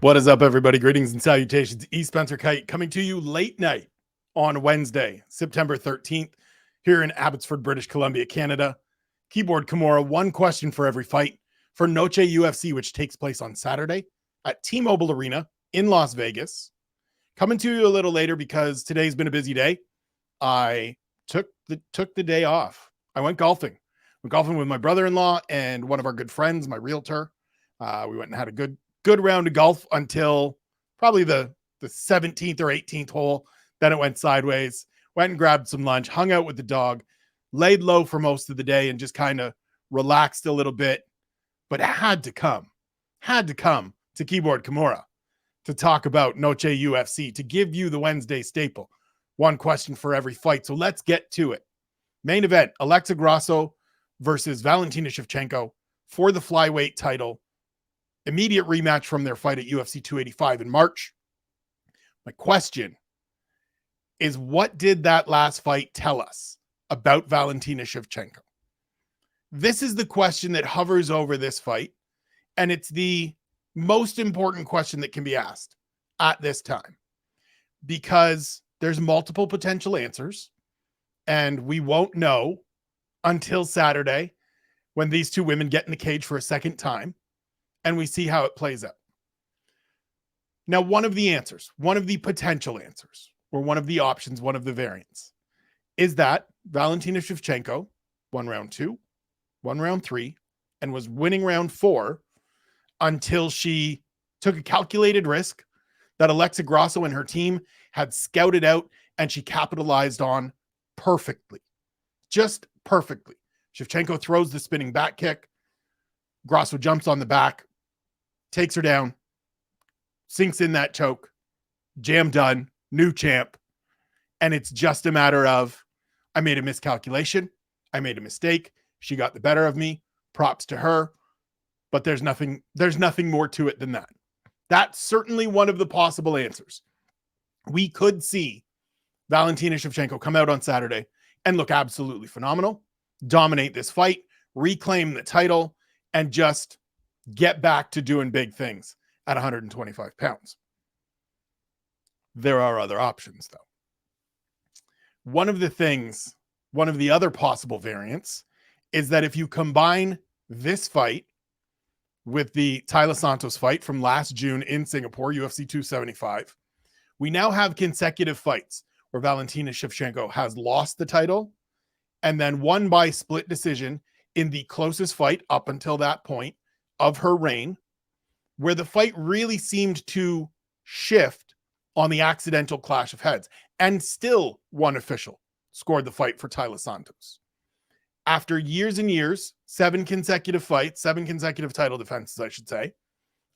What is up, everybody? Greetings and salutations. E. Spencer Kite coming to you late night on Wednesday, September 13th, here in Abbotsford, British Columbia, Canada. Keyboard Kimura, one question for every fight for Noche UFC, which takes place on Saturday at T-Mobile Arena in Las Vegas. Coming to you a little later because today's been a busy day. I took the day off. I went golfing. Went golfing with my brother-in-law and one of our good friends, my realtor. We went and had a good round of golf until probably the 17th or 18th hole. Then it went sideways. Went and grabbed some lunch, hung out with the dog, laid low for most of the day and just kind of relaxed a little bit. But it had to come to Keyboard Kimura to talk about Noche UFC, to give you the Wednesday staple. One question for every fight. So let's get to it. Main event, Alexa Grasso versus Valentina Shevchenko for the flyweight title. Immediate rematch from their fight at UFC 285 in March. My question is, what did that last fight tell us about Valentina Shevchenko? This is the question that hovers over this fight, and it's the most important question that can be asked at this time because there's multiple potential answers, and we won't know until Saturday when these two women get in the cage for a second time. And we see how it plays out. Now, one of the answers, one of the potential answers, or one of the options, one of the variants, is that Valentina Shevchenko won round 2, won round 3, and was winning round 4 until she took a calculated risk that Alexa Grasso and her team had scouted out, and she capitalized on perfectly. Just perfectly. Shevchenko throws the spinning back kick. Grasso jumps on the back, takes her down, sinks in that choke, jam done, new champ. And it's just a matter of, I made a miscalculation. I made a mistake. She got the better of me. Props to her. But there's nothing more to it than that. That's certainly one of the possible answers. We could see Valentina Shevchenko come out on Saturday and look absolutely phenomenal, dominate this fight, reclaim the title, and just get back to doing big things at 125 pounds. There are other options, though. One of the other possible variants is that if you combine this fight with the Taila Santos fight from last June in Singapore, UFC 275, we now have consecutive fights where Valentina Shevchenko has lost the title and then won by split decision in the closest fight up until that point of her reign, where the fight really seemed to shift on the accidental clash of heads, and still one official scored the fight for Taila Santos. After years and years, 7 consecutive fights, 7 consecutive title defenses, I should say,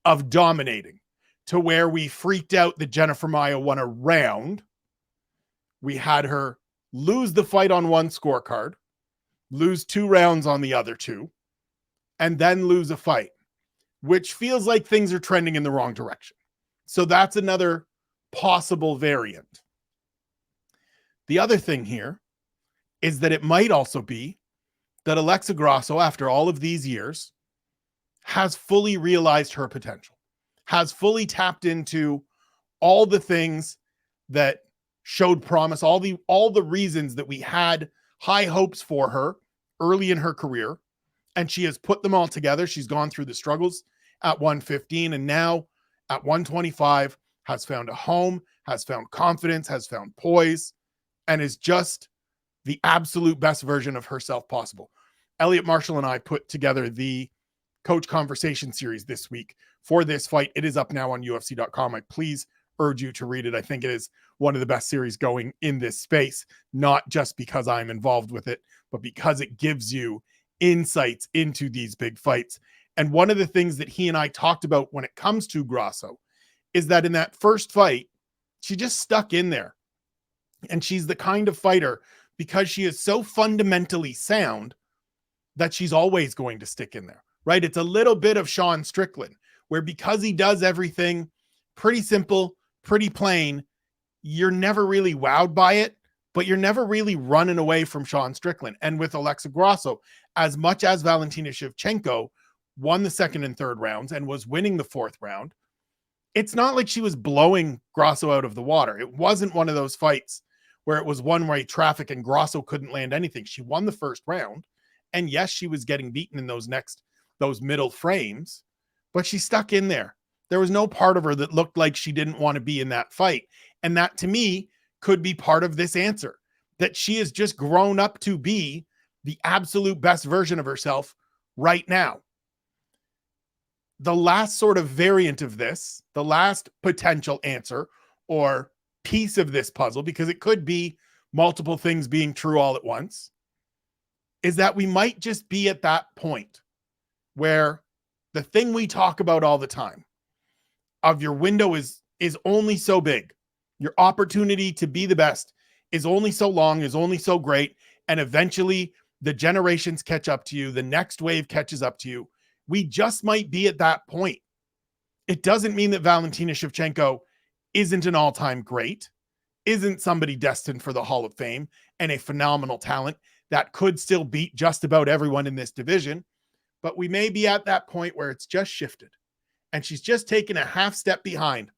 of dominating to where we freaked out that Jennifer Maia won a round. We had her lose the fight on one scorecard, lose 2 rounds on the other 2, and then lose a fight, which feels like things are trending in the wrong direction. So that's another possible variant. The other thing here is that it might also be that Alexa Grasso, after all of these years, has fully realized her potential, has fully tapped into all the things that showed promise, all the reasons that we had high hopes for her early in her career, and she has put them all together. She's gone through the struggles at 115, and now at 125 has found a home, has found confidence, has found poise, and is just the absolute best version of herself possible. Elliot Marshall and I put together the Coach Conversation series this week for this fight. It is up now on UFC.com. I please urge you to read it. I think it is one of the best series going in this space, not just because I'm involved with it, but because it gives you insights into these big fights. And one of the things that he and I talked about when it comes to Grasso is that in that first fight, she just stuck in there. And she's the kind of fighter, because she is so fundamentally sound, that she's always going to stick in there, right? It's a little bit of Sean Strickland, where because he does everything pretty simple, pretty plain, you're never really wowed by it, but you're never really running away from Sean Strickland. And with Alexa Grasso, as much as Valentina Shevchenko won the second and third rounds and was winning the fourth round, it's not like she was blowing Grasso out of the water. It wasn't one of those fights where it was one-way traffic and Grasso couldn't land anything. She won the first round. And yes, she was getting beaten in those middle frames, but she stuck in there. There was no part of her that looked like she didn't want to be in that fight. And that, to me, could be part of this answer, that she has just grown up to be the absolute best version of herself right now. The last sort of variant of this, the last potential answer or piece of this puzzle, because it could be multiple things being true all at once, is that we might just be at that point where the thing we talk about all the time of your window is only so big. Your opportunity to be the best is only so long, is only so great. And eventually the generations catch up to you. The next wave catches up to you. We just might be at that point. It doesn't mean that Valentina Shevchenko isn't an all-time great, isn't somebody destined for the Hall of Fame and a phenomenal talent that could still beat just about everyone in this division. But we may be at that point where it's just shifted and she's just taken a half step behind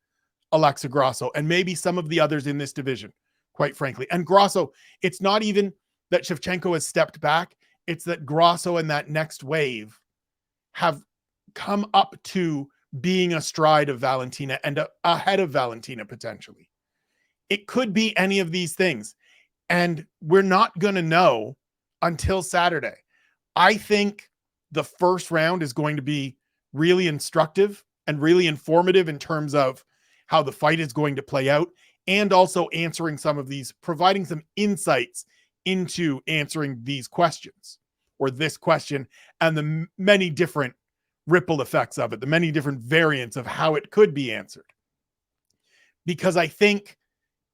Alexa Grasso and maybe some of the others in this division, quite frankly. And Grasso, it's not even that Shevchenko has stepped back. It's that Grasso and that next wave have come up to being astride of Valentina and ahead of Valentina potentially. It could be any of these things. And we're not going to know until Saturday. I think the first round is going to be really instructive and really informative in terms of how the fight is going to play out, and also answering some of these, providing some insights into answering these questions or this question and the many different ripple effects of it, the many different variants of how it could be answered. Because I think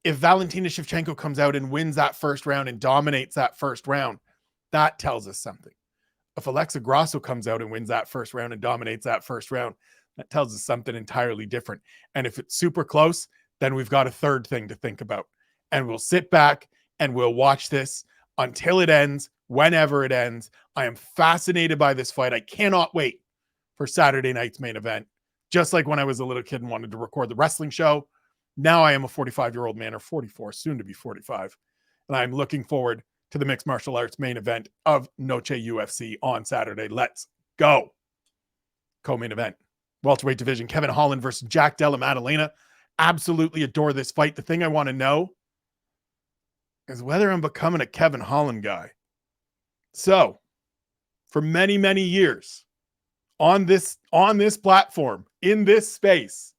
if Valentina Shevchenko comes out and wins that first round and dominates that first round, that tells us something. If Alexa Grasso comes out and wins that first round and dominates that first round, that tells us something entirely different. And if it's super close, then we've got a third thing to think about. And we'll sit back and we'll watch this until it ends, whenever it ends. I am fascinated by this fight. I cannot wait for Saturday night's main event. Just like when I was a little kid and wanted to record the wrestling show, now I am a 45-year-old man, or 44, soon to be 45. And I'm looking forward to the mixed martial arts main event of Noche UFC on Saturday. Let's go. Co-main event. Welterweight division, Kevin Holland versus Della Maddalena. Absolutely adore this fight. The thing I want to know is whether I'm becoming a Kevin Holland guy. So, for many, many years on this platform, in this space,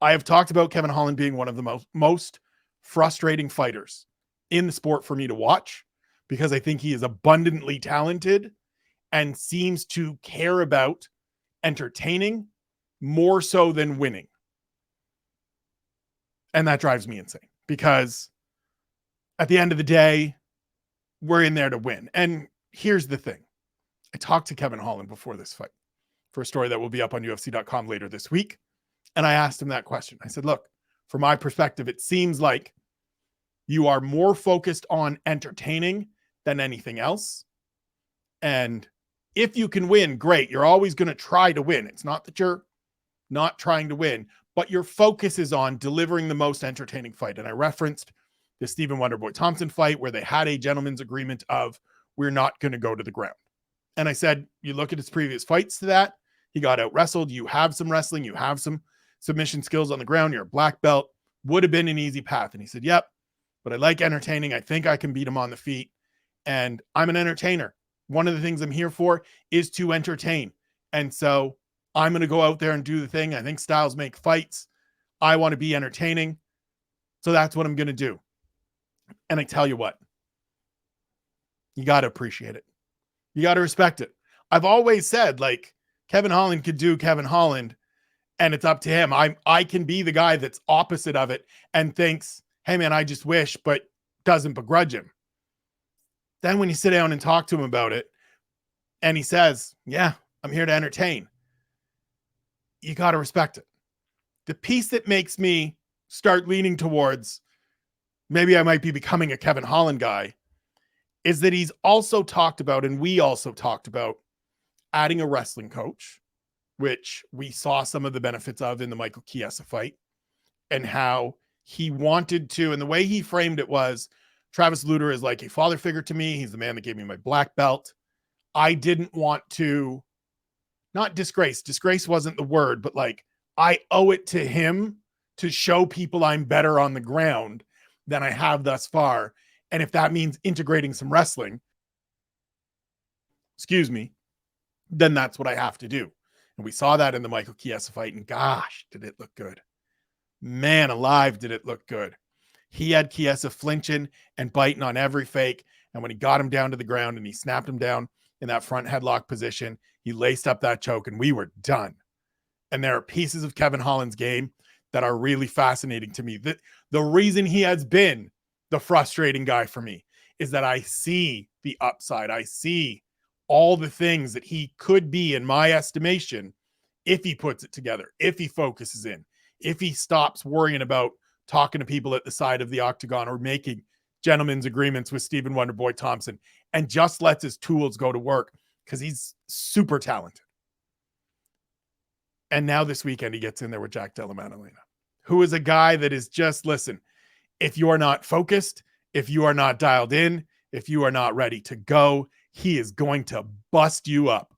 I have talked about Kevin Holland being one of the most frustrating fighters in the sport for me to watch, because I think he is abundantly talented and seems to care about entertaining more so than winning. And that drives me insane, because at the end of the day, we're in there to win. And here's the thing. I talked to Kevin Holland before this fight for a story that will be up on UFC.com later this week. And I asked him that question. I said, look, from my perspective, it seems like you are more focused on entertaining than anything else. And if you can win, great. You're always going to try to win. It's not that you're not trying to win, but your focus is on delivering the most entertaining fight. And I referenced the Stephen Wonderboy Thompson fight where they had a gentleman's agreement of, we're not going to go to the ground. And I said, you look at his previous fights to that, he got out wrestled. You have some wrestling, you have some submission skills on the ground. You're a black belt. Would have been an easy path. And he said, yep, but I like entertaining. I think I can beat him on the feet. And I'm an entertainer. One of the things I'm here for is to entertain. And so I'm going to go out there and do the thing. I think styles make fights. I want to be entertaining. So that's what I'm going to do. And I tell you what, you got to appreciate it. You got to respect it. I've always said, like, Kevin Holland could do Kevin Holland, and it's up to him. I can be the guy that's opposite of it and thinks, hey man, I just wish, but doesn't begrudge him. Then when you sit down and talk to him about it, and he says, yeah, I'm here to entertain, you got to respect it. The piece that makes me start leaning towards maybe I might be becoming a Kevin Holland guy is that he's also talked about, and we also talked about, adding a wrestling coach which we saw some of the benefits of in the Michael Chiesa fight, and how he wanted to, and the way he framed it was, Travis Lutter is like a father figure to me. He's the man that gave me my black belt. I didn't want to, not disgrace wasn't the word, but like, I owe it to him to show people I'm better on the ground than I have thus far. And if that means integrating some wrestling, then that's what I have to do. And we saw that in the Michael Chiesa fight, and gosh, did it look good. Man alive, did it look good. He had Chiesa flinching and biting on every fake. And when he got him down to the ground and he snapped him down in that front headlock position, he laced up that choke and we were done. And there are pieces of Kevin Holland's game that are really fascinating to me. The reason he has been the frustrating guy for me is that I see the upside. I see all the things that he could be, in my estimation, if he puts it together, if he focuses in, if he stops worrying about talking to people at the side of the octagon or making gentlemen's agreements with Stephen Wonderboy Thompson and just lets his tools go to work, because he's super talented. And now this weekend he gets in there with Jack Della Maddalena, who is a guy that is just, listen, if you are not focused, if you are not dialed in, if you are not ready to go, he is going to bust you up.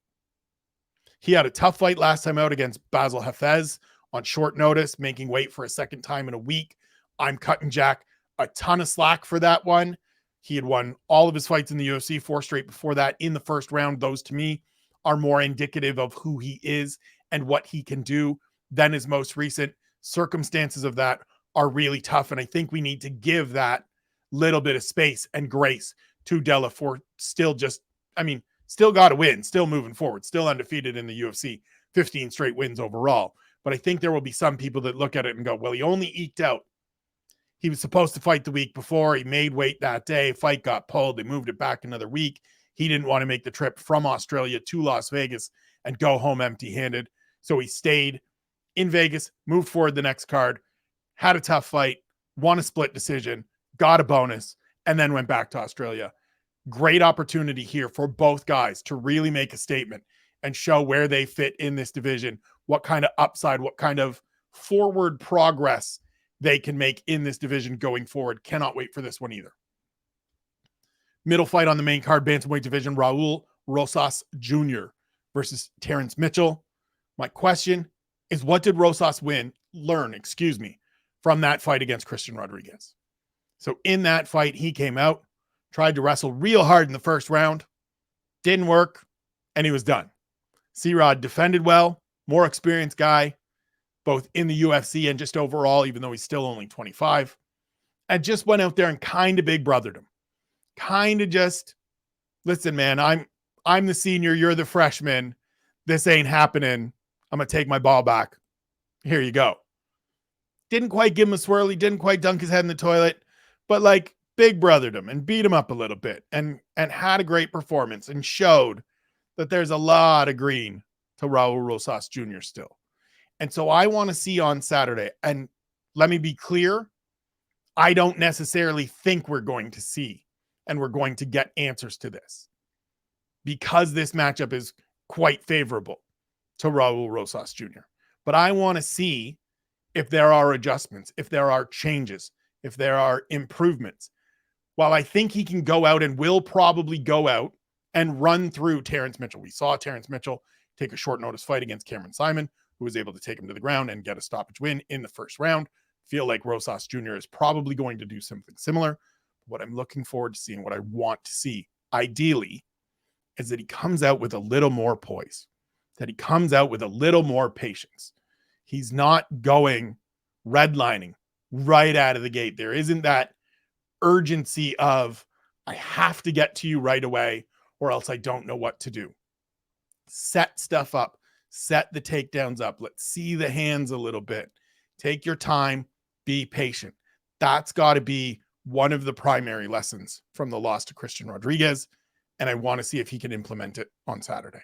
He had a tough fight last time out against Basil Hafez on short notice, making weight for a second time in a week. I'm cutting Jack a ton of slack for that one. He had won all of his fights in the UFC, 4 straight before that in the first round. Those, to me, are more indicative of who he is and what he can do than his most recent. Circumstances of that are really tough, and I think we need to give that little bit of space and grace to Della for still got to win, still moving forward, still undefeated in the UFC, 15 straight wins overall. But I think there will be some people that look at it and go, well, he only eked out. He was supposed to fight the week before. He made weight that day. Fight got pulled. They moved it back another week. He didn't want to make the trip from Australia to Las Vegas and go home empty-handed. So he stayed in Vegas, moved forward the next card, had a tough fight, won a split decision, got a bonus, and then went back to Australia. Great opportunity here for both guys to really make a statement and show where they fit in this division, what kind of upside, what kind of forward progress they can make in this division going forward. Cannot wait for this one either. Middle fight on the main card, bantamweight division, Raul Rosas Jr. versus Terrence Mitchell. My question is, what did Rosas learn from that fight against Christian Rodriguez? So in that fight, he came out, tried to wrestle real hard in the first round, didn't work, and he was done. C-Rod defended well, more experienced guy, both in the UFC and just overall, even though he's still only 25, and just went out there and kind of big brothered him. Kind of just, listen, man, I'm the senior, you're the freshman. This ain't happening. I'm going to take my ball back. Here you go. Didn't quite give him a swirly, didn't quite dunk his head in the toilet, but like big brothered him and beat him up a little bit and had a great performance and showed that there's a lot of green to Raul Rosas Jr. still. And so I want to see on Saturday, and let me be clear, I don't necessarily think we're going to see and we're going to get answers to this, because this matchup is quite favorable to Raul Rosas Jr. But I want to see if there are adjustments, if there are changes, if there are improvements. While I think he can go out and will probably go out and run through Terrence Mitchell. We saw Terrence Mitchell take a short notice fight against Cameron Simon, who was able to take him to the ground and get a stoppage win in the first round. Feel like Rosas Jr. is probably going to do something similar. What I'm looking forward to seeing, what I want to see, ideally, is that he comes out with a little more poise, that he comes out with a little more patience. He's not going redlining right out of the gate. There isn't that urgency of, I have to get to you right away or else I don't know what to do. Set stuff up, set the takedowns up. Let's see the hands a little bit. Take your time, be patient. That's got to be one of the primary lessons from the loss to Christian Rodriguez. And I want to see if he can implement it on Saturday.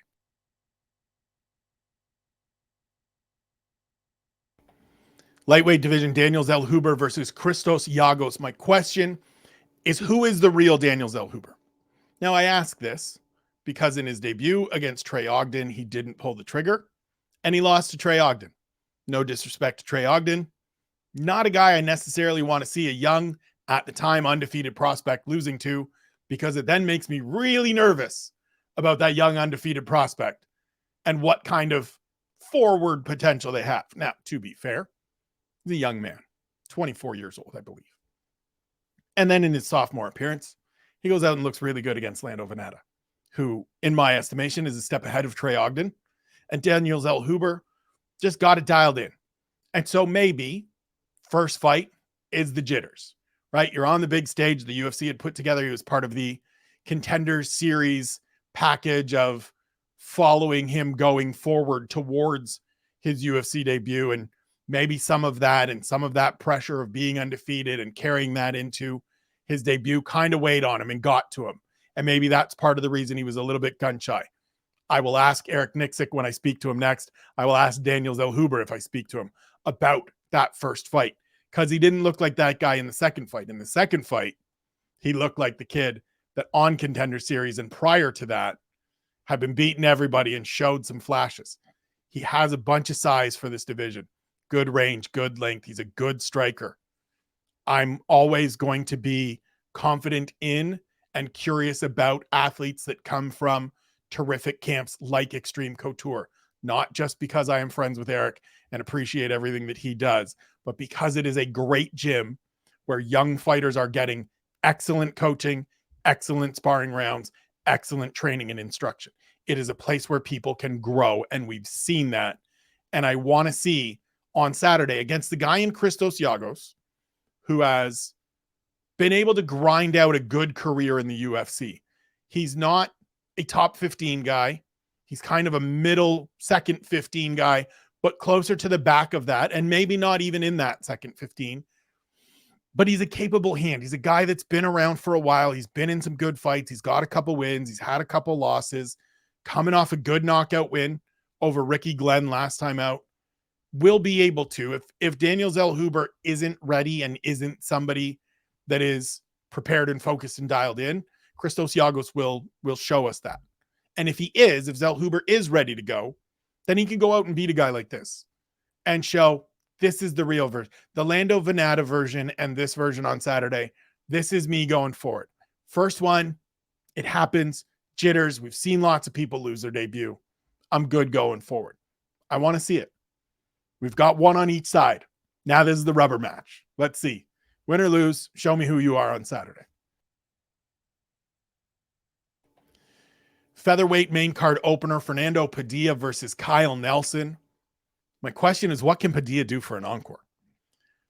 Lightweight division, Daniel Zellhuber versus Christos Giagos. My question is, who is the real Daniel Zellhuber? Now, I ask this because in his debut against Trey Ogden, he didn't pull the trigger. And he lost to Trey Ogden. No disrespect to Trey Ogden. Not a guy I necessarily want to see a young, at the time, undefeated prospect losing to, because it then makes me really nervous about that young, undefeated prospect and what kind of forward potential they have. Now, to be fair, he's a young man, 24 years old, I believe. And then in his sophomore appearance, he goes out and looks really good against Lando Veneta, who, in my estimation, is a step ahead of Trey Ogden. And Daniel Zellhuber just got it dialed in. And so maybe first fight is the jitters, right? You're on the big stage the UFC had put together. He was part of the Contenders Series package of following him going forward towards his UFC debut. And maybe some of that pressure of being undefeated and carrying that into his debut kind of weighed on him and got to him. And maybe that's part of the reason he was a little bit gun shy. I will ask Eric Nixick when I speak to him next. I will ask Daniel Zellhuber if I speak to him about that first fight, because he didn't look like that guy in the second fight. In the second fight, he looked like the kid that on Contender Series and prior to that had been beating everybody and showed some flashes. He has a bunch of size for this division. Good range, good length. He's a good striker. I'm always going to be confident in and curious about athletes that come from terrific camps like Extreme Couture, not just because I am friends with Eric and appreciate everything that he does, but because it is a great gym where young fighters are getting excellent coaching, excellent sparring rounds, excellent training and instruction. It is a place where people can grow, and we've seen that. And I want to see on Saturday against the guy in Christos Giagos, who has been able to grind out a good career in the UFC. He's not a top 15 guy. He's kind of a middle second 15 guy, but closer to the back of that, and maybe not even in that second 15. But he's a capable hand. He's a guy that's been around for a while. He's been in some good fights. He's got a couple wins. He's had a couple losses. Coming off a good knockout win over Ricky Glenn last time out. Will be able to, if Daniel Zellhuber isn't ready and isn't somebody that is prepared and focused and dialed in, Christos Giagos will show us that. And if Zellhuber is ready to go, then he can go out and beat a guy like this and show this is the real version. The Lando Veneta version and this version on Saturday, this is me going forward. First one, it happens. Jitters. We've seen lots of people lose their debut. I'm good going forward. I want to see it. We've got one on each side. Now this is the rubber match. Let's see. Win or lose, show me who you are on Saturday. Featherweight main card opener, Fernando Padilla versus Kyle Nelson. My question is, what can Padilla do for an encore?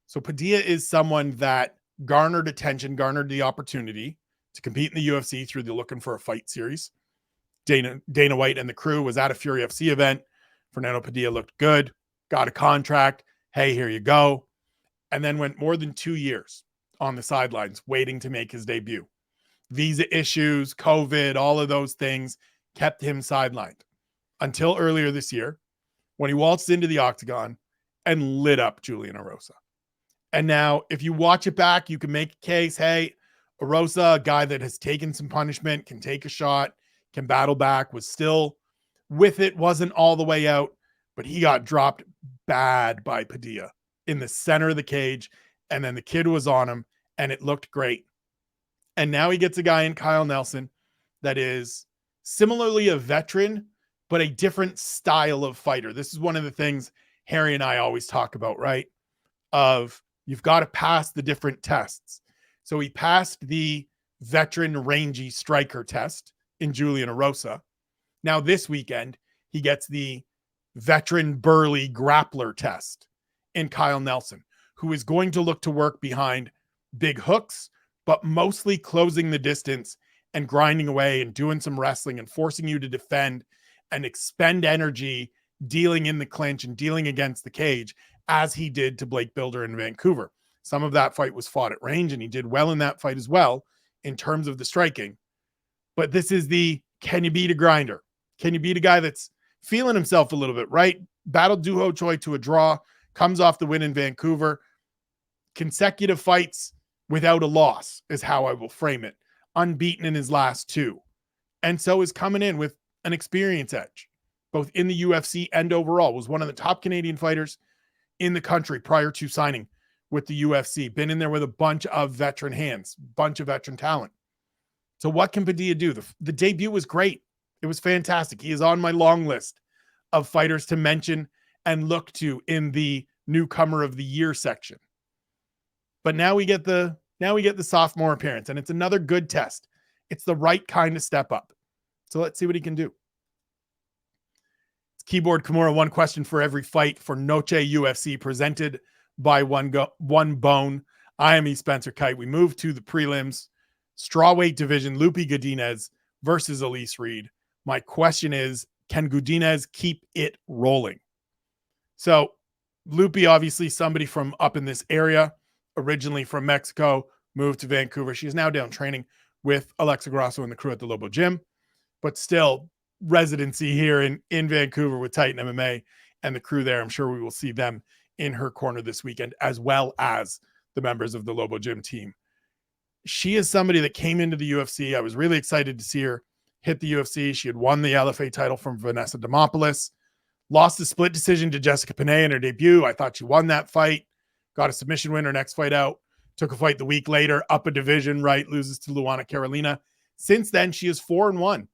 So Padilla is someone that garnered attention, garnered the opportunity to compete in the UFC through the Looking for a Fight series. Dana White and the crew was at a Fury FC event. Fernando Padilla looked good, got a contract. Hey, here you go. And then went more than 2 years on the sidelines waiting to make his debut. Visa issues, COVID, all of those things kept him sidelined until earlier this year when he waltzed into the octagon and lit up Julian Erosa. And now, if you watch it back, you can make a case, hey, Erosa, a guy that has taken some punishment, can take a shot, can battle back, was still with it, wasn't all the way out, but he got dropped bad by Padilla in the center of the cage, and then the kid was on him, and it looked great. And now he gets a guy in Kyle Nelson that is similarly a veteran, but a different style of fighter. This is one of the things Harry and I always talk about, right? Of you've got to pass the different tests. So he passed the veteran rangy striker test in Julian Erosa. Now this weekend, he gets the veteran burly grappler test in Kyle Nelson, who is going to look to work behind big hooks, but mostly closing the distance and grinding away and doing some wrestling and forcing you to defend and expend energy dealing in the clinch and dealing against the cage, as he did to Blake Builder in Vancouver. Some of that fight was fought at range, and he did well in that fight as well in terms of the striking. But this is the, can you beat a grinder? Can you beat a guy that's feeling himself a little bit, right? Battled Doo Ho Choi to a draw, comes off the win in Vancouver. Consecutive fights without a loss is how I will frame it. Unbeaten in his last two. And so is coming in with an experience edge. both in the UFC and overall. Was one of the top Canadian fighters in the country prior to signing with the UFC. Been in there with a bunch of veteran hands, bunch of veteran talent. So what can Padilla do? The debut was great. It was fantastic. He is on my long list of fighters to mention and look to in the newcomer of the year section. But now we get the sophomore appearance, and it's another good test. It's the right kind of step up. So let's see what he can do. It's Keyboard Kimura, one question for every fight for Noche UFC, presented by One Bone. I am E. Spencer Kite. We move to the prelims. Strawweight division, Loopy Godinez versus Elise Reed. My question is, can Godinez keep it rolling? So Loopy, obviously somebody from up in this area, originally from Mexico, moved to Vancouver. She is now down training with Alexa Grasso and the crew at the Lobo Gym, but still residency here in Vancouver with Titan MMA and the crew there. I'm sure we will see them in her corner this weekend, as well as the members of the Lobo Gym team. She is somebody that came into the UFC. I was really excited to see her hit the UFC. She had won the LFA title from Vanessa Demopoulos, lost a split decision to Jessica Panay in her debut. I thought she won that fight, got a submission win her next fight out, took a fight the week later, up a division, right, loses to Luana Carolina. Since then, she is 4-1.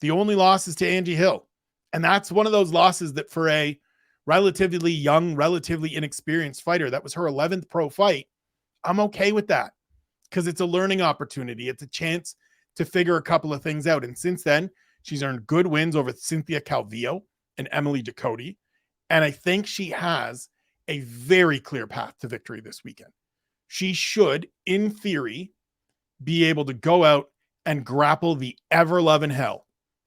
The only loss is to Angie Hill. And that's one of those losses that for a relatively young, relatively inexperienced fighter, that was her 11th pro fight, I'm okay with that because it's a learning opportunity. It's a chance to figure a couple of things out. And since then, she's earned good wins over Cynthia Calvillo and Emily Ducote. And I think she has a very clear path to victory this weekend. She should, in theory, be able to go out and grapple the ever-loving hell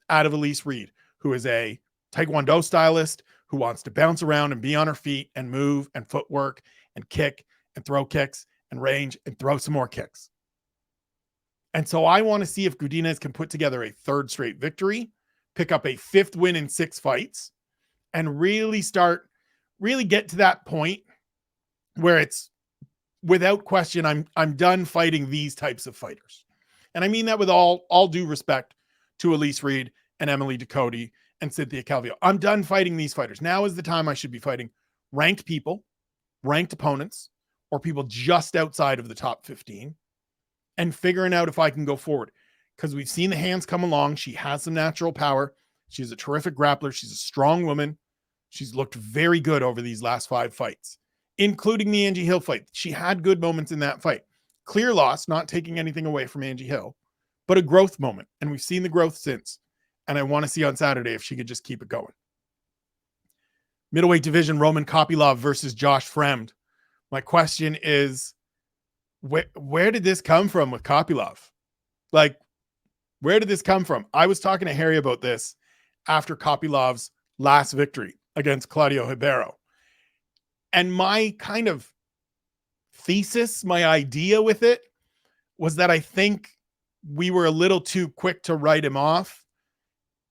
out of Elise Reed, who is a Taekwondo stylist who wants to bounce around and be on her feet and move and footwork and kick and throw kicks and range and throw some more kicks. And so I want to see if Godinez can put together a third straight victory, pick up a 5th win in 6 fights, and really get to that point where it's without question, I'm done fighting these types of fighters. And I mean that with all due respect to Elise Reed and Emily Ducote and Cynthia Calvillo. I'm done fighting these fighters. Now is the time I should be fighting ranked people, ranked opponents, or people just outside of the top 15 and figuring out if I can go forward. Because we've seen the hands come along. She has some natural power. She's a terrific grappler. She's a strong woman. She's looked very good over these last 5 fights, including the Angie Hill fight. She had good moments in that fight. Clear loss, not taking anything away from Angie Hill, but a growth moment. And we've seen the growth since. And I want to see on Saturday if she could just keep it going. Middleweight division, Roman Kopylov versus Josh Fremd. My question is, where did this come from with Kopylov? Like, where did this come from? I was talking to Harry about this after Kopylov's last victory against Claudio Ribeiro. And my kind of thesis, my idea with it was that I think we were a little too quick to write him off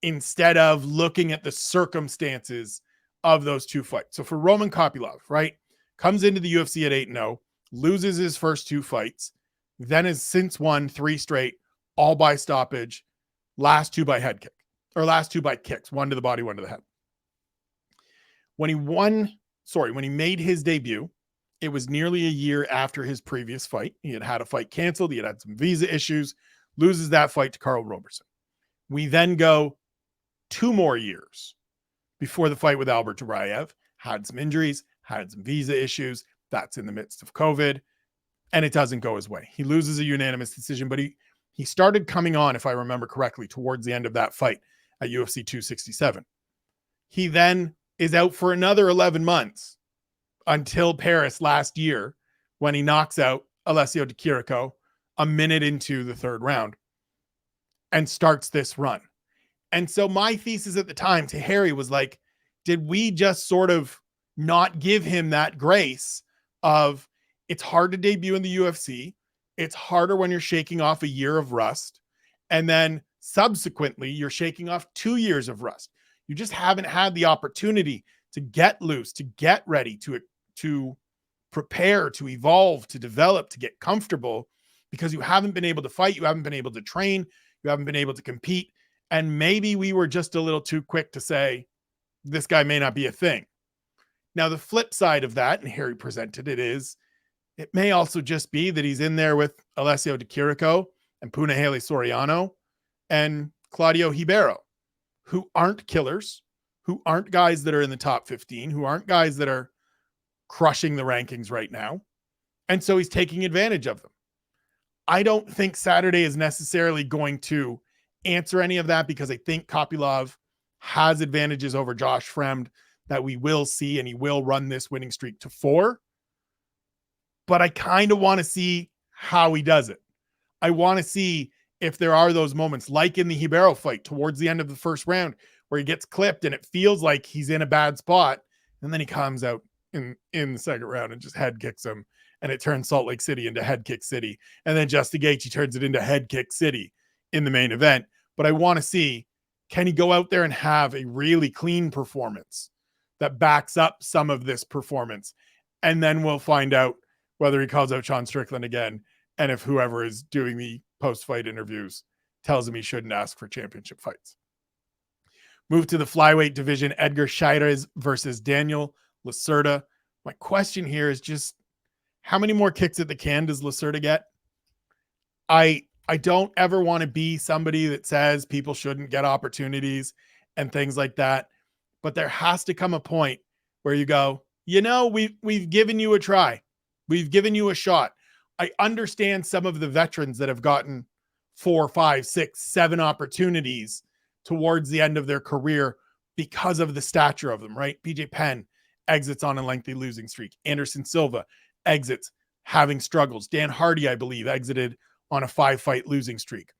instead of looking at the circumstances of those 2 fights. So for Roman Kopylov, right, comes into the UFC at 8-0, loses his first 2 fights, then has since won 3 straight, all by stoppage, last 2 by head kick, or last 2 by kicks, 1 to the body, 1 to the head. When he made his debut, it was nearly a year after his previous fight. He had a fight canceled. He had some visa issues, loses that fight to Carl Roberson. We then go 2 more years before the fight with Albert Duraev, had some injuries, had some visa issues. That's in the midst of COVID, and it doesn't go his way. He loses a unanimous decision, but he started coming on, if I remember correctly, towards the end of that fight at UFC 267. He then is out for another 11 months until Paris last year when he knocks out Alessio Di Chirico a minute into the 3rd round and starts this run. And so my thesis at the time to Harry was like, did we just sort of not give him that grace of it's hard to debut in the UFC. It's harder when you're shaking off a year of rust. And then subsequently, you're shaking off 2 years of rust. You just haven't had the opportunity to get loose, to get ready, to prepare, to evolve, to develop, to get comfortable, because you haven't been able to fight. You haven't been able to train. You haven't been able to compete. And maybe we were just a little too quick to say, this guy may not be a thing. Now, the flip side of that, and Harry presented it, is it may also just be that he's in there with Alessio Di Chirico and Punahele Soriano and Claudio Ribeiro, who aren't killers, who aren't guys that are in the top 15, who aren't guys that are crushing the rankings right now. And so he's taking advantage of them. I don't think Saturday is necessarily going to answer any of that, because I think Kopylov has advantages over Josh Fremd that we will see, and he will run this winning streak to 4. But I kind of want to see how he does it. I want to see if there are those moments, like in the Ribeiro fight towards the end of the first round, where he gets clipped and it feels like he's in a bad spot, and then he comes out in the second round and just head kicks him, and it turns Salt Lake City into Head Kick City, and then Justin Gaethje turns it into Head Kick City in the main event. But I want to see, can he go out there and have a really clean performance that backs up some of this performance? And then we'll find out whether he calls out Sean Strickland again, and if whoever is doing the post-fight interviews tells him he shouldn't ask for championship fights. Move to the flyweight division, Edgar Chairez versus Daniel Lacerda. My question here is just, how many more kicks at the can does Lacerda get? I don't ever want to be somebody that says people shouldn't get opportunities and things like that, but there has to come a point where you go, we've given you a try. We've given you a shot. I understand some of the veterans that have gotten 4, 5, 6, 7 opportunities towards the end of their career because of the stature of them, right? BJ Penn exits on a lengthy losing streak. Anderson Silva exits having struggles. Dan Hardy, I believe, exited on a 5-fight losing streak.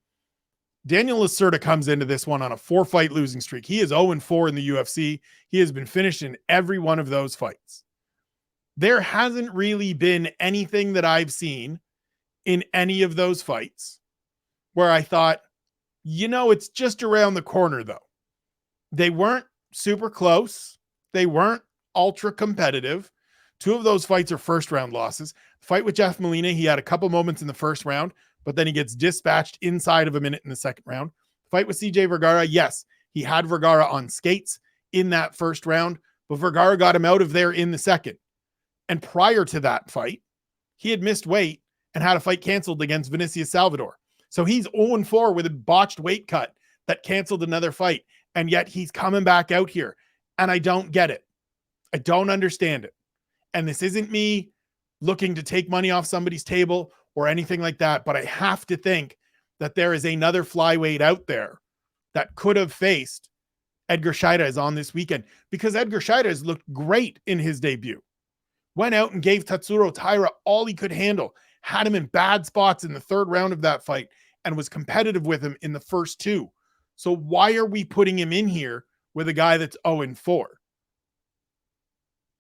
Daniel Lacerda comes into this one on a 4-fight losing streak. He is 0-4 in the UFC. He has been finished in every one of those fights. There hasn't really been anything that I've seen in any of those fights where I thought, it's just around the corner, though. They weren't super close. They weren't ultra competitive. 2 of those fights are first-round losses. The fight with Jeff Molina, he had a couple moments in the first round, but then he gets dispatched inside of a minute in the second round. The fight with CJ Vergara, yes, he had Vergara on skates in that first round, but Vergara got him out of there in the second. And prior to that fight, he had missed weight and had a fight canceled against Vinicius Salvador. So he's 0-4 with a botched weight cut that canceled another fight. And yet he's coming back out here. And I don't get it. I don't understand it. And this isn't me looking to take money off somebody's table or anything like that. But I have to think that there is another flyweight out there that could have faced Edgar Chairez on this weekend, because Edgar Chairez looked great in his debut. Went out and gave Tatsuro Taira all he could handle, had him in bad spots in the third round of that fight, and was competitive with him in the first 2. So why are we putting him in here with a guy that's 0-4?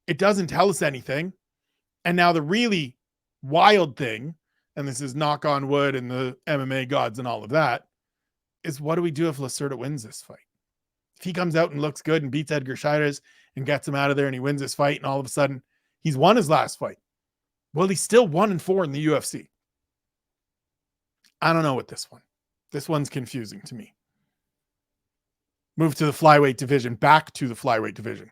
It doesn't tell us anything. And now the really wild thing, and this is knock on wood and the MMA gods and all of that, is what do we do if Lacerda wins this fight? If he comes out and looks good and beats Edgar Chairez and gets him out of there and he wins this fight, and all of a sudden he's won his last fight. Well, he's still 1-4 in the UFC. I don't know what this one. This one's confusing to me. Move to the flyweight division, back to the flyweight division.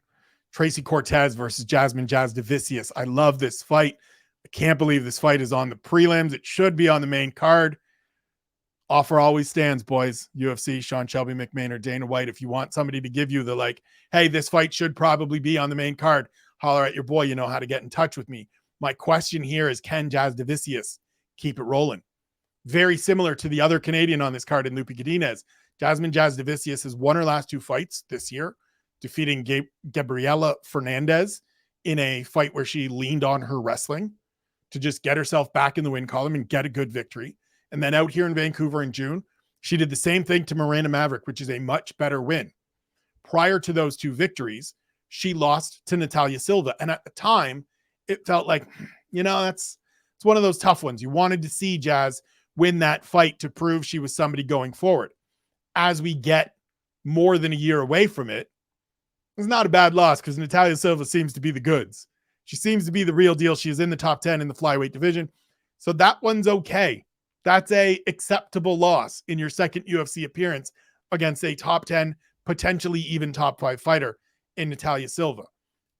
Tracy Cortez versus Jasmine Jasudavicius. I love this fight. I can't believe this fight is on the prelims. It should be on the main card. Offer always stands, boys. UFC, Sean Shelby McMahon, or Dana White. If you want somebody to give you the hey, this fight should probably be on the main card, holler at your boy. You know how to get in touch with me. My question here is, can Jasudavicius keep it rolling? Very similar to the other Canadian on this card in Loopy Godinez. Jasmine Jasudavicius has won her last 2 fights this year, defeating Gabriela Fernandez in a fight where she leaned on her wrestling to just get herself back in the win column and get a good victory. And then out here in Vancouver in June, she did the same thing to Miranda Maverick, which is a much better win. Prior to those 2 victories, she lost to Natalia Silva. And at the time, it felt like, it's one of those tough ones. You wanted to see Jazz win that fight to prove she was somebody going forward. As we get more than a year away from it, it's not a bad loss, because Natalia Silva seems to be the goods. She seems to be the real deal. She is in the top 10 in the flyweight division. So that one's okay. That's a acceptable loss in your second UFC appearance against a top 10, potentially even top 5 fighter in Natalia Silva.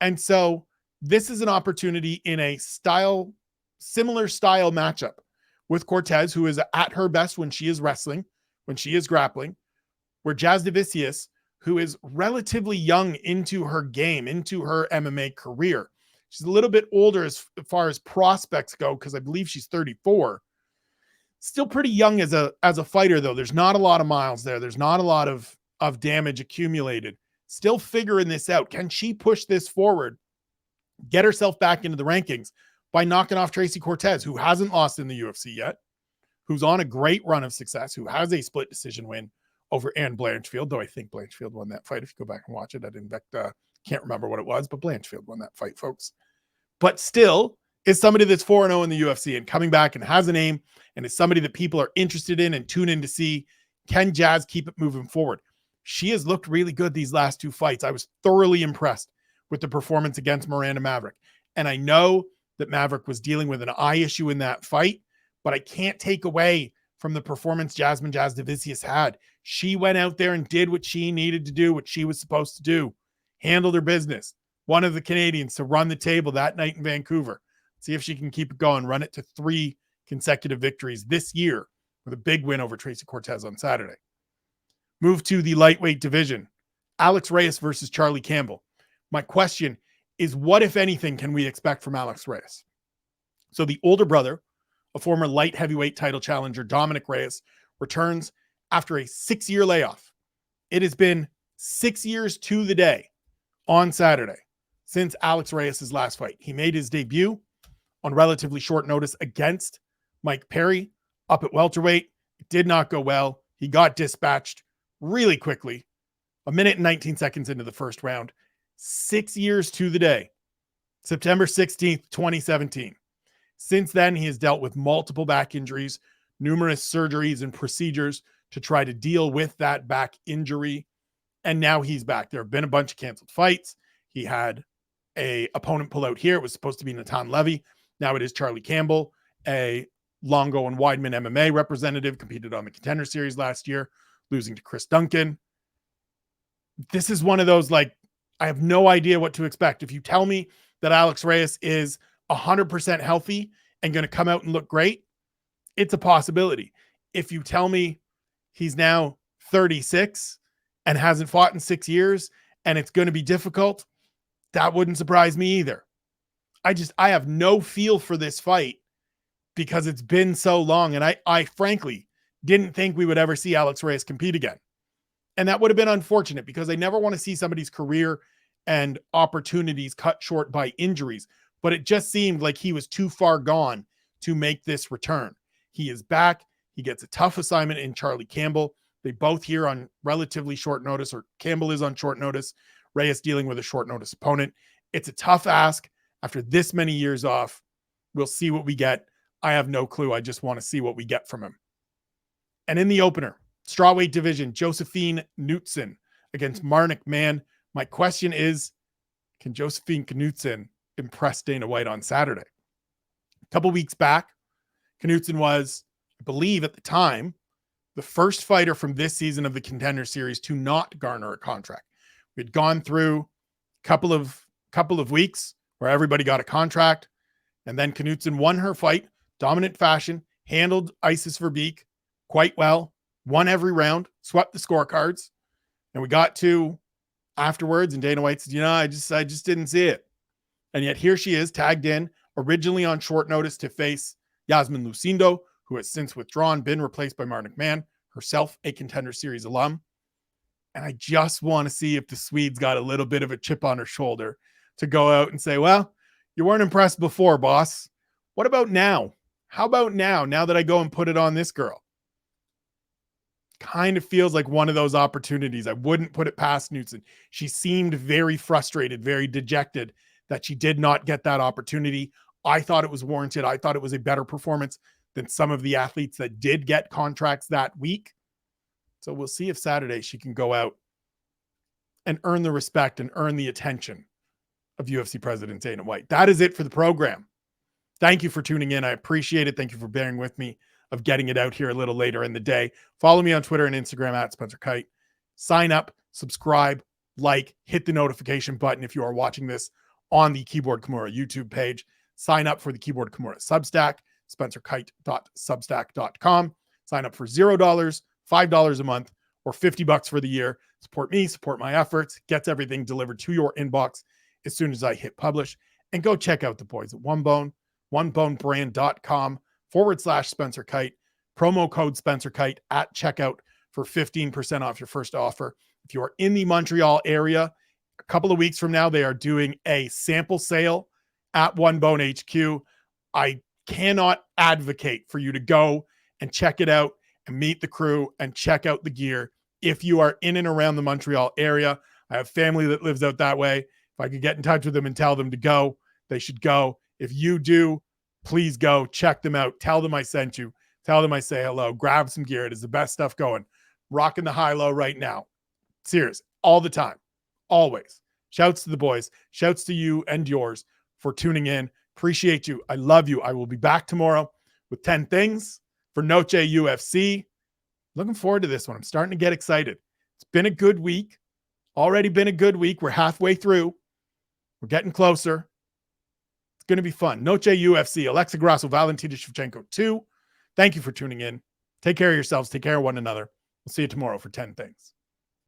And so this is an opportunity in a similar style matchup with Cortez, who is at her best when she is wrestling, when she is grappling, where Jasudavicius, who is relatively young into her game, into her MMA career. She's a little bit older as far as prospects go, because I believe she's 34. Still pretty young as a fighter, though. There's not a lot of miles there. There's not a lot of damage accumulated. Still figuring this out. Can she push this forward, get herself back into the rankings by knocking off Tracy Cortez, who hasn't lost in the UFC yet, who's on a great run of success, who has a split decision win over Anne Blanchfield, though I think Blanchfield won that fight. If you go back and watch it, can't remember what it was, but Blanchfield won that fight, folks. But still is somebody that's 4-0 in the UFC and coming back and has a name and is somebody that people are interested in and tune in to see. Can Jazz keep it moving forward? She has looked really good these last two fights. I was thoroughly impressed with the performance against Miranda Maverick. And I know that Maverick was dealing with an eye issue in that fight, but I can't take away from the performance Jasmine Jasudavicius had. She went out there and did what she needed to do, what she was supposed to do, handled her business. One of the Canadians to run the table that night in Vancouver. See if she can keep it going, run it to 3 consecutive victories this year with a big win over Tracy Cortez on Saturday. Move to the lightweight division. Alex Reyes versus Charlie Campbell. My question is, what, if anything, can we expect from Alex Reyes? So the older brother, a former light heavyweight title challenger, Dominic Reyes, returns after a 6-year layoff. It has been 6 years to the day on Saturday since Alex Reyes' last fight. He made his debut on relatively short notice against Mike Perry up at welterweight. It did not go well. He got dispatched really quickly, 1 minute and 19 seconds into the first round. 6 years to the day, September 16th, 2017. Since then, he has dealt with multiple back injuries, numerous surgeries and procedures to try to deal with that back injury. And now he's back. There have been a bunch of canceled fights. He had a opponent pull out here. It was supposed to be Natan Levy. Now it is Charlie Campbell, a Longo and Weidman MMA representative, competed on the Contender Series last year, losing to Chris Duncan. This is one of those, like, I have no idea what to expect. If you tell me that Alex Reyes is 100% healthy and going to come out and look great, it's a possibility. If you tell me he's now 36 and hasn't fought in 6 years and it's going to be difficult, that wouldn't surprise me either. I have no feel for this fight because it's been so long. And I frankly didn't think we would ever see Alex Reyes compete again. And that would have been unfortunate because I never want to see somebody's career and opportunities cut short by injuries. But it just seemed like he was too far gone to make this return. He is back. He gets a tough assignment in Charlie Campbell. They both here on relatively short notice, or Campbell is on short notice. Reyes dealing with a short notice opponent. It's a tough ask after this many years off. We'll see what we get. I have no clue. I just want to see what we get from him. And in the opener, strawweight division, Josefine Knutsson against Marnic. Man, my question is, can Josefine Knutsson impress Dana White on Saturday? A couple weeks back, Knutsson was, I believe at the time, the first fighter from this season of the Contender Series to not garner a contract. We'd gone through a couple of weeks where everybody got a contract, and then Knutsson won her fight, dominant fashion, handled Isis Verbeek quite well, won every round, swept the scorecards, and we got to afterwards, and Dana White said, I just didn't see it. And yet here she is, tagged in, originally on short notice to face Yasmin Lucindo, who has since withdrawn, been replaced by Marnic Mann, herself a Contender Series alum. And I just want to see if the Swede's got a little bit of a chip on her shoulder to go out and say, well, you weren't impressed before, boss. What about now? How about now that I go and put it on this girl? Kind of feels like one of those opportunities. I wouldn't put it past Knutsson. She seemed very frustrated, very dejected that she did not get that opportunity. I thought it was warranted. I thought it was a better performance than some of the athletes that did get contracts that week. So we'll see if Saturday she can go out and earn the respect and earn the attention of UFC President Dana White. That is it for the program. Thank you for tuning in. I appreciate it. Thank you for bearing with me of getting it out here a little later in the day. Follow me on Twitter and Instagram at Spencer Kite. Sign up, subscribe, like, hit the notification button if you are watching this on the Keyboard Kimura YouTube page. Sign up for the Keyboard Kimura Substack, spencerkite.substack.com. Sign up for $0, $5 a month, or $50 for the year. Support me, support my efforts, gets everything delivered to your inbox as soon as I hit publish. And go check out the boys at onebonebrand.com/SpencerKite. Promo code SpencerKite at checkout for 15% off your first offer. If you are in the Montreal area, a couple of weeks from now, they are doing a sample sale at One Bone HQ. I cannot advocate for you to go and check it out and meet the crew and check out the gear. If you are in and around the Montreal area, I have family that lives out that way. If I could get in touch with them and tell them to go, they should go. If you do, please go check them out. Tell them I sent you. Tell them I say hello. Grab some gear. It is the best stuff going. Rocking the high-low right now. Serious. All the time. Always. Shouts to the boys. Shouts to you and yours for tuning in. Appreciate you. I love you. I will be back tomorrow with 10 things for Noche UFC. Looking forward to this one. I'm starting to get excited. It's been a good week. Already been a good week. We're halfway through. We're getting closer. It's going to be fun. Noche UFC. Alexa Grasso, Valentina Shevchenko 2. Thank you for tuning in. Take care of yourselves. Take care of one another. We'll see you tomorrow for 10 things.